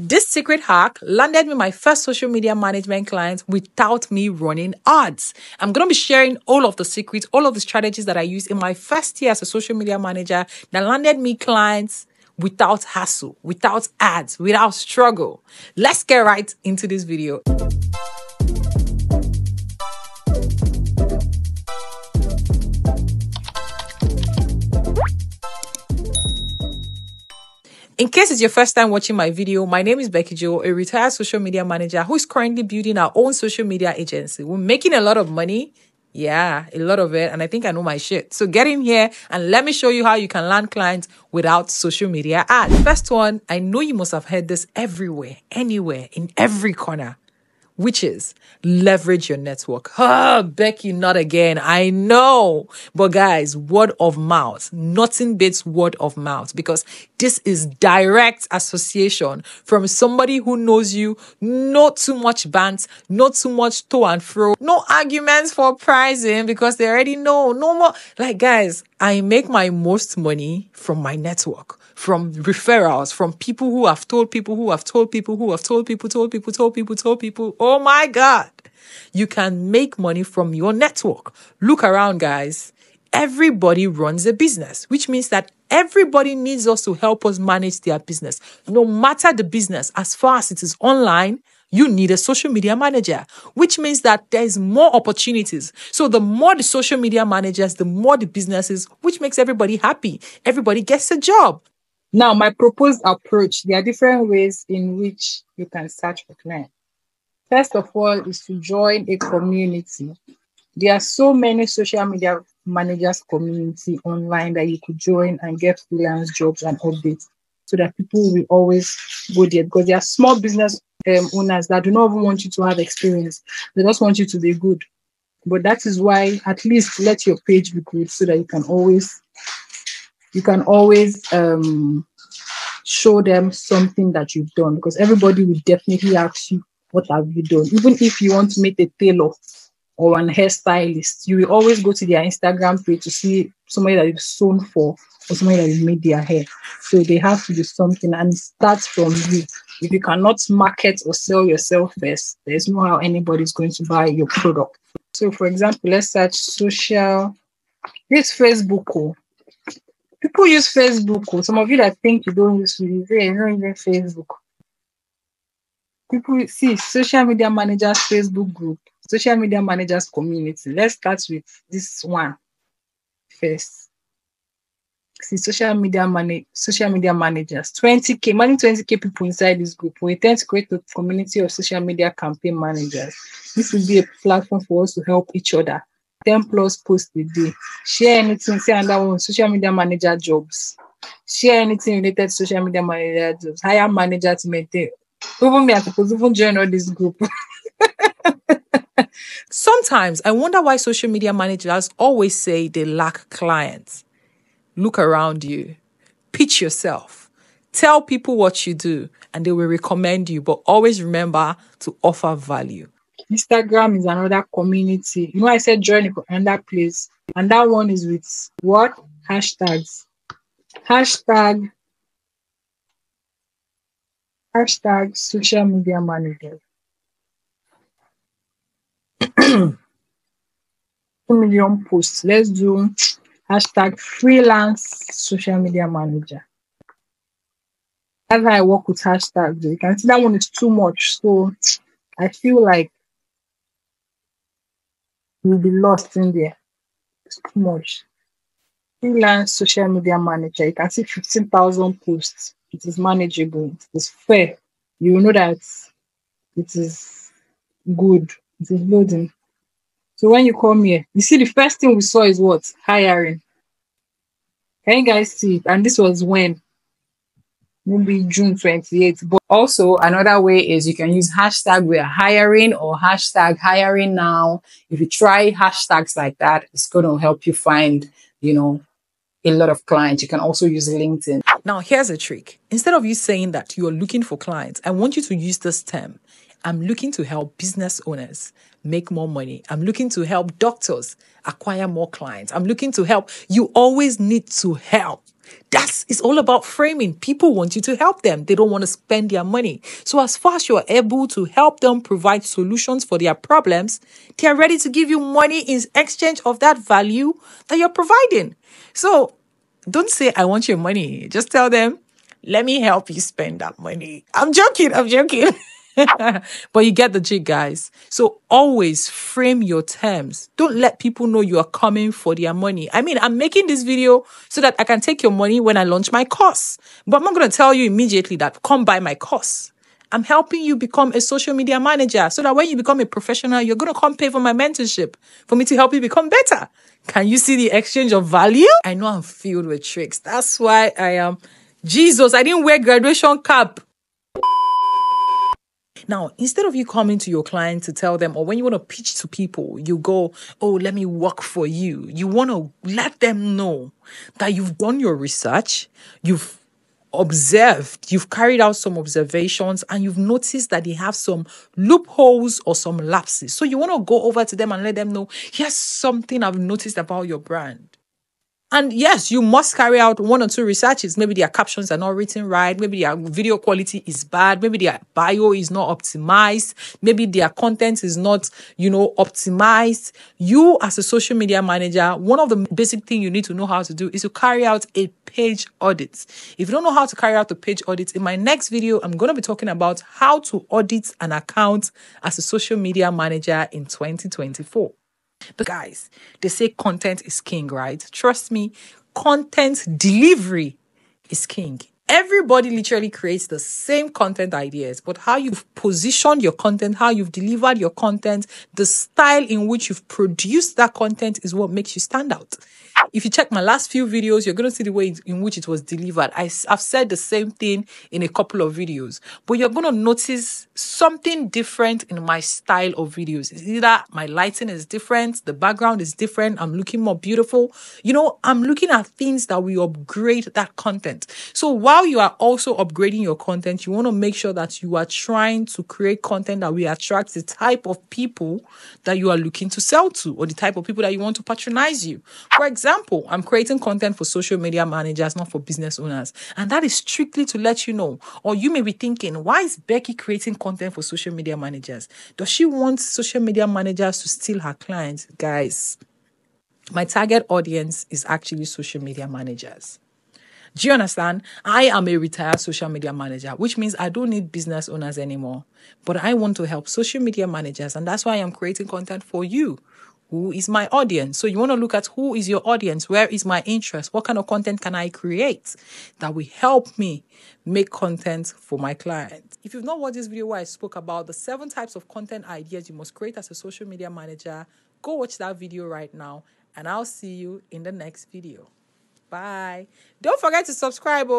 This secret hack landed me my first social media management client without me running ads. I'm going to be sharing all of the secrets, all of the strategies that I used in my first year as a social media manager that landed me clients without hassle, without ads, without struggle. Let's get right into this video. In case it's your first time watching my video, my name is Becky Jo, a retired social media manager who is currently building our own social media agency. We're making a lot of money. Yeah, a lot of it. And I think I know my shit. So get in here and let me show you how you can land clients without social media ads. First one, I know you must have heard this everywhere, anywhere, in every corner, which is leverage your network. Becky, not again. I know. But guys, word of mouth, nothing beats word of mouth, because this is direct association from somebody who knows you. Not too much bants, not too much to and fro, no arguments for pricing because they already know. No more. Like, guys, I make my most money from my network, from referrals, from people who have told people, who have told people, who have told people, told people, told people, told people. Oh my God. You can make money from your network. Look around, guys. Everybody runs a business, which means that everybody needs us to help us manage their business. No matter the business, as far as it is online, you need a social media manager, which means that there's more opportunities. So the more the social media managers, the more the businesses, which makes everybody happy. Everybody gets a job. Now, my proposed approach, there are different ways in which you can search for clients. First of all is to join a community. There are so many social media managers community online that you could join and get freelance jobs and updates, so that people will always go there, because there are small business owners that do not even want you to have experience. They just want you to be good. But that is why at least let your page be good, so that you can always show them something that you've done, because everybody will definitely ask you, what have you done? Even if you want to meet a tailor or an hairstylist, you will always go to their Instagram page to see somebody that is sewn for or somebody that has made their hair. So they have to do something, and it starts from you. If you cannot market or sell yourself first, there's no how anybody is going to buy your product. So for example, let's search social. Use Facebook. People use Facebook. Some of you that think you don't use Facebook. People see social media managers Facebook group, social media managers community. Let's start with this one first. See social media managers, 20K, more than 20K people inside this group. We intend to create a community of social media campaign managers. This will be a platform for us to help each other. 10 plus posts a day. Share anything, say another one, social media manager jobs. Share anything related to social media manager jobs. Hire manager to maintain. Even me, I suppose even join all this group. Sometimes I wonder why social media managers always say they lack clients. Look around you. Pitch yourself. Tell people what you do, and they will recommend you. But always remember to offer value. Instagram is another community. You know, I said join another place, and that one is with what? Hashtags. Hashtag social media manager. 2 million posts. Let's do hashtag freelance social media manager. That's how I work with hashtags. You can see that one is too much. So I feel like you'll be lost in there. It's too much. Freelance social media manager. You can see 15,000 posts. It is manageable. It is fair. You will know that it is good. It is loading. So when you come here, you see the first thing we saw is what? Hiring. Can you guys see it? And this was when? Maybe June 28th. But also another way is you can use hashtag we're hiring or hashtag hiring now. If you try hashtags like that, it's going to help you find, a lot of clients. You can also use LinkedIn. Now, here's a trick. Instead of you saying that you're looking for clients, I want you to use this term. I'm looking to help business owners make more money. I'm looking to help doctors acquire more clients. I'm looking to help. You always need to help. It's all about framing. People want you to help them. They don't want to spend their money. So as far as you're able to help them provide solutions for their problems, they are ready to give you money in exchange of that value that you're providing. So don't say, I want your money. Just tell them, let me help you spend that money. I'm joking. But you get the jig, guys. So always frame your terms. Don't let people know you are coming for their money. I mean, I'm making this video so that I can take your money when I launch my course. But I'm not going to tell you immediately that come buy my course. I'm helping you become a social media manager so that when you become a professional, you're going to come pay for my mentorship for me to help you become better. Can you see the exchange of value? I know I'm filled with tricks. That's why I am. Jesus, I didn't wear graduation cap. Now, instead of you coming to your client to tell them, or when you want to pitch to people, you go, oh, let me work for you. You want to let them know that you've done your research, you've observed, you've carried out some observations, and you've noticed that they have some loopholes or some lapses. So you want to go over to them and let them know, here's something I've noticed about your brand. And yes, you must carry out one or two researches. Maybe their captions are not written right. Maybe their video quality is bad. Maybe their bio is not optimized. Maybe their content is not, optimized. You as a social media manager, one of the basic things you need to know how to do is to carry out a page audit. If you don't know how to carry out a page audit, in my next video, I'm going to be talking about how to audit an account as a social media manager in 2024. But guys, they say content is king, right? Trust me, content delivery is king. Everybody literally creates the same content ideas, but how you've positioned your content, how you've delivered your content, the style in which you've produced that content is what makes you stand out. If you check my last few videos, you're going to see the way in which it was delivered. I've said the same thing in a couple of videos, but you're going to notice something different in my style of videos. It's either my lighting is different, the background is different, I'm looking more beautiful. I'm looking at things that will upgrade that content. So while you are also upgrading your content, you want to make sure that you are trying to create content that will attract the type of people that you are looking to sell to, or the type of people that you want to patronize you. For example, I'm creating content for social media managers, not for business owners. And that is strictly to let you know. Or you may be thinking, why is Becky creating content for social media managers? Does she want social media managers to steal her clients? Guys, my target audience is actually social media managers. Do you understand? I am a retired social media manager, which means I don't need business owners anymore. But I want to help social media managers, and that's why I'm creating content for you. Who is my audience? So you want to look at who is your audience? Where is my interest? What kind of content can I create that will help me make content for my clients? If you've not watched this video where I spoke about the 7 types of content ideas you must create as a social media manager, go watch that video right now, and I'll see you in the next video. Bye. Don't forget to subscribe.